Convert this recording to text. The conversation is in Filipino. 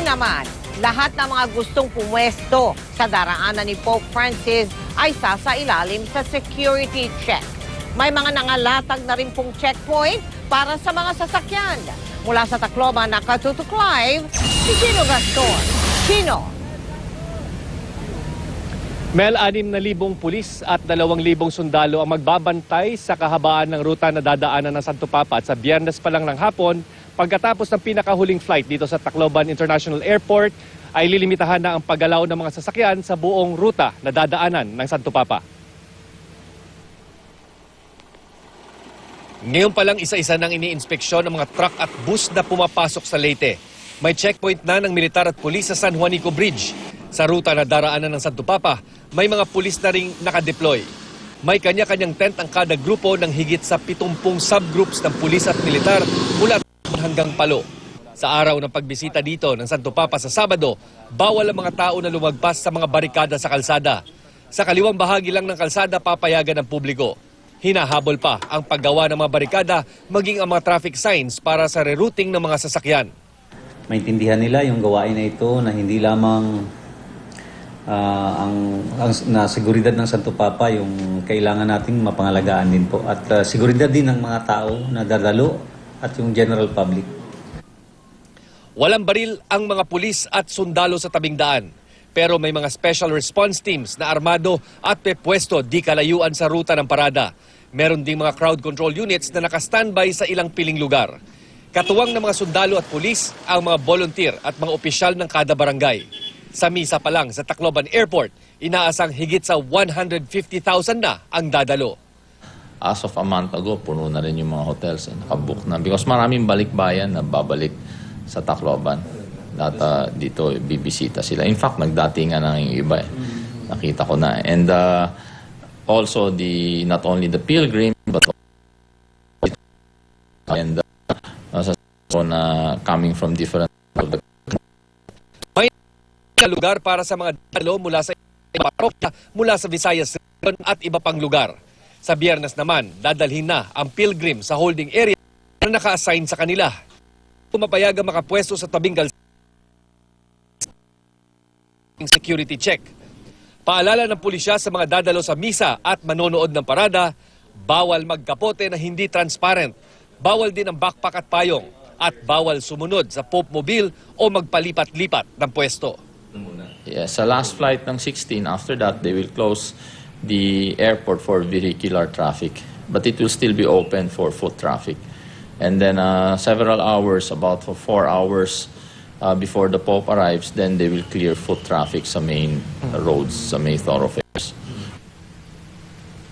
naman, lahat ng mga gustong pumwesto sa daraanan ni Pope Francis ay sasailalim sa security check. May mga nangalatag na rin pong checkpoint para sa mga sasakyan. Mula sa Tacloban, nakatutok live, si Chino Gaston. Chino. Mel, 6,000 pulis at 2,000 sundalo ang magbabantay sa kahabaan ng ruta na dadaanan ng Santo Papa at sa Biyernes pa lang ng hapon, pagkatapos ng pinakahuling flight dito sa Tacloban International Airport, ay lilimitahan na ang paggalaw ng mga sasakyan sa buong ruta na dadaanan ng Santo Papa. Ngayon pa lang isa-isa nang iniinspeksyon ng mga truck at bus na pumapasok sa Leyte. May checkpoint na ng militar at pulis sa San Juanico Bridge. Sa ruta na daraanan ng Santo Papa, may mga pulis na ring nakadeploy. May kanya-kanyang tent ang kada grupo ng higit sa 70 subgroups ng pulis at militar mula hanggang Palo. Sa araw ng pagbisita dito ng Santo Papa sa Sabado, bawal ang mga tao na lumagpas sa mga barikada sa kalsada. Sa kaliwang bahagi lang ng kalsada papayagan ng publiko. Hinahabol pa ang paggawa ng mga barikada maging ang mga traffic signs para sa rerouting ng mga sasakyan. Maintindihan nila yung gawain na ito na hindi lamang ang seguridad ng Santo Papa yung kailangan nating mapangalagaan din po. At seguridad din ng mga tao na dadalo at yung general public. Walang baril ang mga pulis at sundalo sa tabing daan. Pero may mga special response teams na armado at pepwesto di kalayuan sa ruta ng parada. Meron ding mga crowd control units na naka-standby sa ilang piling lugar. Katuwang ng mga sundalo at pulis ang mga volunteer at mga opisyal ng kada barangay. Sa misa pa lang sa Tacloban Airport, inaasang higit sa 150,000 na ang dadalo. As of a month ago, puno na rin yung mga hotels. Nakabook na. Because maraming balikbayan na babalik sa Tacloban. At dito bibisita sila. In fact, nagdatingan na yung iba. Nakita ko na. And also, not only the pilgrim, but and coming from different lugar para sa mga dalo mula sa parokya, mula sa Visayas at iba pang lugar. Sa Biyernes naman, dadalhin na ang pilgrim sa holding area na naka-assign sa kanila. Pumapayagan makapwesto sa tabing kalsada security check. Paalala ng pulisya sa mga dadalo sa misa at manonood ng parada, bawal magkapote na hindi transparent, bawal din ang backpack at payong, at bawal sumunod sa Pope Mobile o magpalipat-lipat ng pwesto. Yes, sa last flight ng 16, after that, they will close the airport for vehicular traffic. But it will still be open for foot traffic. And then several hours, about for 4 hours before the Pope arrives, then they will clear foot traffic sa main roads, sa main thoroughfares.